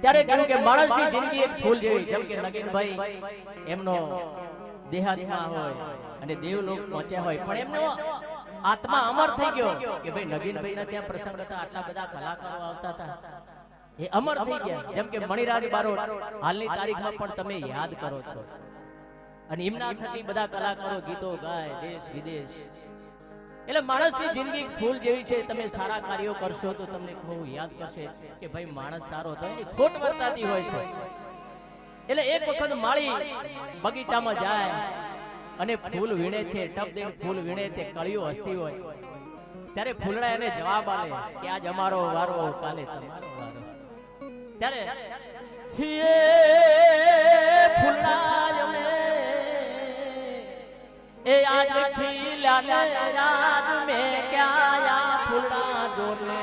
ત્યારે કહ્યું કે માણસની જિંદગી એક ફૂલ જેવી, જેમ કે નગીનભાઈ એમનો દેહાત્મા હોય અને દેવલોક પહોંચ્યા હોય, પણ એમનો આત્મા અમર થઈ ગયો કે ભાઈ નગીનભાઈના ત્યાં પ્રસંગ હતા, આટલા બધા કલાકારો આવતા હતા, એ અમર થઈ ગયા. જેમ કે મણિરાજ બારોટ હાલની તારીખમાં પણ તમે યાદ કરો છો, અને એમના થકી બધા કલાકારો ગીતો ગાય દેશ વિદેશ. એટલે માણસની જિંદગી ફૂલ જેવી છે, તમે સારા કાર્યો કરશો તો તમને બહુ યાદ કરશે કે ભાઈ માણસ સારો તો એની ખોટ વર્તાતી હોય છે. એટલે એક વખત માળી બગીચામાં જાય અને ફૂલ વીણે છે, ટપ દઈને ફૂલ વીણે, તે કળિયો હસતી હોય, ત્યારે ફૂલડા એને જવાબ આલે કે આજ અમારો વારો, કાલે તમારો વારો. ત્યારે ફૂલડા એ આજ ખીલા ને આજ મેં ક્યાં ફૂલડા જોને